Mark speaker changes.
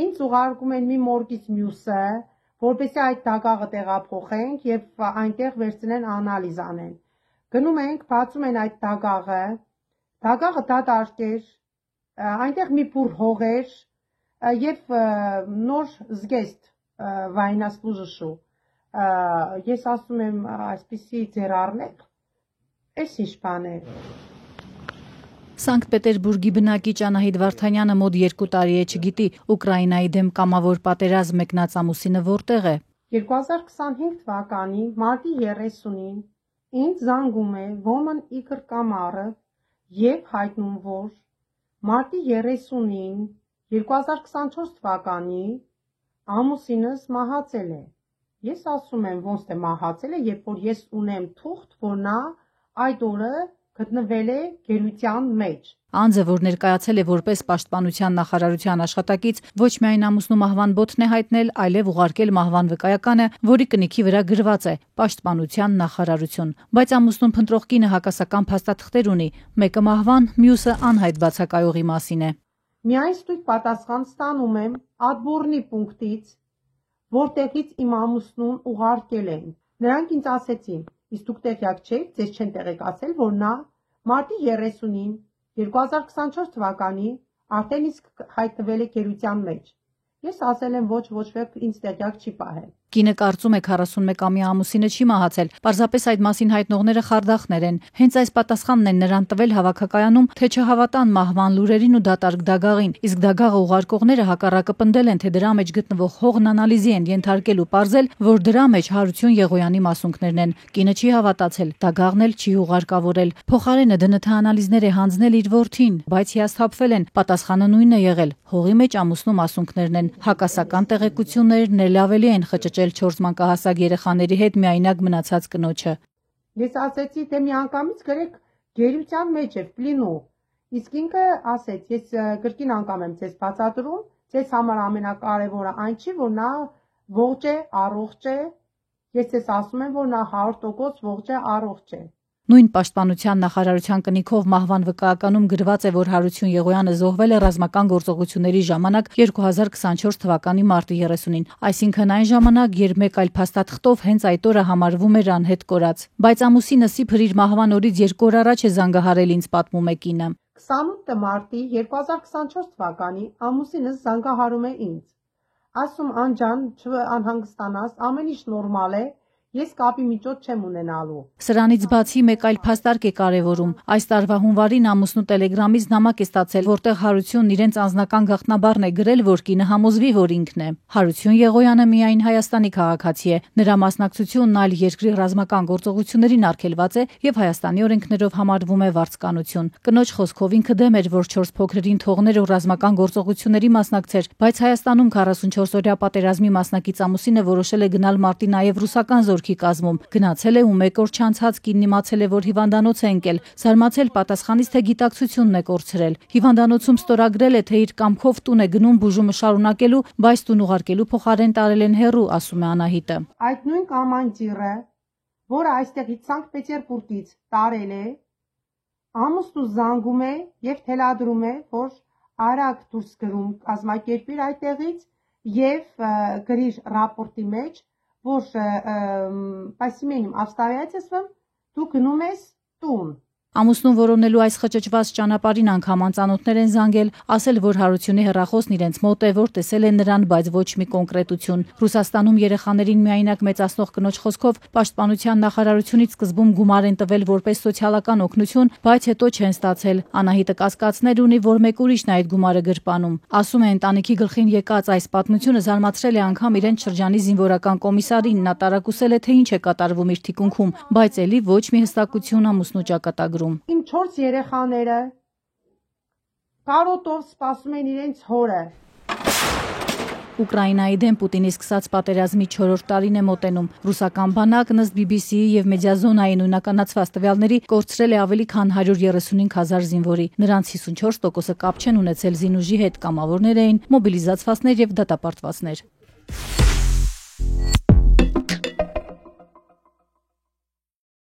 Speaker 1: Ինձ ուղարկում են մի մորգից մյուսը, որպեսզի այդ դագաղը տեղափոխենք եւ այնտեղ վերցնեն անալիզ անեն։ Գնում ենք, բացում են այդ դագաղը դատարկ էր, այնտեղ մի փուր հող էր եւ նոր զգեստ վայնասլուժշու։ Ես ասում եմ, այսպիսի ձեր առնեք, էս ինչ բան է։
Speaker 2: Սանկտ Պետերբուրգի բնակիչ Անահիտ Վարդանյանը մոտ 2 տարի է չգիտի Ուկրաինայի դեմ կամավոր պատերազմ մեկնած ամուսինը որտեղ է։
Speaker 1: 2025 թվականի մարտի 30-ին ինձ զանգում է Woman Igor Կամարը եւ հայտնում, որ մարտի 30-ին 2024 թվականի ամուսինս մահացել է։ Ես ասում եմ, ոնց թե մահացել է, երբ որ ես ունեմ թուղթ, որ նա այդ օրը գտնվել է գերության մեջ։
Speaker 2: Անձը, որ ներկայացել է որպես Պաշտպանության նախարարության աշխատակից, ոչ միայն ամուսնու մահվան բոթն է հայտնել, այլև ուղարկել մահվան վկայականը, որի կնիքի վրա գրված է Պաշտպանության նախարարություն։ Բայց ամուսնուն փնտրող կինը հակասական փաստաթղթեր ունի, մեկը մահվան, մյուսը անհայտ բացակայողի մասին է։
Speaker 1: Միայն ստույգ պատասխան ստանում եմ Ադբորնի պունկտից, որտեղից իմ ամուսնուն ուղարկել են։ Նրանք ինձ ասեցին, իսկ դուք տեղյակ չեք, ձեզ չեն տեղեկացել, որ նա մարտի 30-ին 2024 թվականի արդեն իսկ հայտնվել է գերության մեջ։ Ես ասել եմ ոչ ոք ինձ տեղյակ չի պահել։
Speaker 2: Կինը կարծում է 41-ամյա ամուսինը չի մահացել, պարզապես այդ մասին հայտնողները խարդախներ են։ Հենց այս պատասխանն են նրան տվել հավաքակայանում, թե չհավատան մահվան լուրերին ու դատարկ դագաղին, իսկ դագաղը ուղարկողները հակառակը պնդել են, թե դրա մեջ գտնվող հողն անալիզի են ենթարկել ու պարզել, որ դրա մեջ Հարություն Եղոյանի մասունքներն են։ Կինը չի հավատացել, դագաղն էլ չի ուղարկավորել։ Փոխարենը ԴՆԹ անալիզներ է հանձնել իր որդին, բայց հիասթափվել են, պատասխանը նույնն է եղել, հողի մեջ ամուսնու մասունքներն են։ Հակասական տեղեկություններն էլ ավելի են խճճել 4 մանկահասակ երեխաների հետ միայնակ մնացած կնոջը։
Speaker 1: Ես ասեցի, թե միանգամից գրեք գերության մեջ է պլինու։ Իսկ ինքը ասեց, ես կրկին անգամ եմ ձեզ բացատրում, ձեզ համար ամենակարևորը այն չի, որ նա ողջ է, առողջ է։ Ես ձեզ ասում եմ, որ նա 100% ողջ է, առողջ է։
Speaker 2: Նույն Պաշտպանության նախարարության կնիքով մահվան վկայականում գրված է, որ Հարություն Եղոյանը զոհվել է ռազմական գործողությունների ժամանակ 2024 թվականի մարտի 30-ին, այսինքն այն ժամանակ, երբ մեկ այլ փաստաթղթով հենց այդ օրը համարվում էր անհետ կորած։ Բայց ամուսինս իբր իր մահվան օրից 2 օր առաջ է զանգահարել ինձ, պատմում է կինը։
Speaker 1: 28 մարտի 2024 թվականի ամուսինս զանգահարում է ինձ։ Ասում անջան, չանհանգստանաս, ամեն ինչ նորմալ է։ Ես կապի միջոց չեմ ունենալու։
Speaker 2: Սրանից բացի մեկ այլ փաստարկ է կարևորում։ Այս տարվա հունվարին ամուսնու տելեգրամից նամակ է ստացել, որտեղ Հարությունն իրենց անձնական գաղտնաբառն է գրել, որ կինը համոզվի, որ ինքն է։ Հարություն Եղոյանը միայն Հայաստանի քաղաքացի է։ Նրա մասնակցությունն այլ երկրի ռազմական գործողություններին արգելված է եւ Հայաստանի օրենքներով համարվում է վարձկանություն։ Կնոջ խոսքով ինքը դեմ էր, որ 4 փոքրերին թողներ ու ռազմական գործողությունների մասնակցեր, բայց Հայաստանում 44-օրյա պատերազմի մասնակից ամուսինը որոշել է գնալ մարտի նաեւ ռուսական զորքի կազմում, գնացել է ու 1 օր չանցած կինն իմացել է, որ հիվանդանոց է ընկել, զարմացել պատասխանից, թե գիտակցությունն է կորցրել։ Հիվանդանոցում ստորագրել է, թե իր կամքով տուն է գնում բուժումը շարունակելու, բայց տուն ուղարկելու փոխարեն տարել են հեռու, ասում է Անահիտը։
Speaker 1: Այդ նույն կամանդիրը, որը այստեղից Սանկտ Պետերբուրգից տարել է, ամուսնու զանգում է եւ թելադրում է, որ արագ դուրս գրում կազմակերպիր այդտեղից եւ գրիր ռապորտի մեջ, որ պասիմենիմ ավստարայացեսվեմ, դու գնում ես տուն։
Speaker 2: Ամուսնուն որոնելու այս խճճված ճանապարհին անգամ անծանոթներ են զանգել, ասել, որ Հարությունի հեռախոսն իրենց մոտ է, որ տեսել են նրան, բայց ոչ մի կոնկրետություն։ Ռուսաստանում երեխաներին միայնակ մեծացնող կնոջ խոսքով Պաշտպանության նախարարությունից սկզբում գումար են տվել որպես սոցիալական օգնություն, բայց հետո չեն ստացել։ Անահիտը կասկածներ ունի, որ մեկ ուրիշն է այդ գումարը գրպանում։ Ասում է, ընտանիքի գլխին եկած այս պատմությունը զարմացրել է անգամ իրենց շրջանի զինվորական կոմիսարին, նա տարակուսել է, թե ինչ է կատարվում իր թիկունքում, բայց ելի ոչ մի հստակություն ամուսնու ճակատագրում։
Speaker 1: Իմ 4 երեխաները կարոտով սպասում են իրենց հորը։
Speaker 2: Ուկրաինայի դեմ Պուտինի սկսած պատերազմի 4-րդ տարին է մոտենում։ Ռուսական բանակն ըստ BBC-ի եւ Մեդիազոնայի նույնականացված տվյալների կորցրել է ավելի քան 135,000 զինվորի։ Նրանց 54%-ը կապ չեն ունեցել զինուժի հետ, կամավորներ էին, մոբիլիզացվածներ եւ դատապարտվածներ։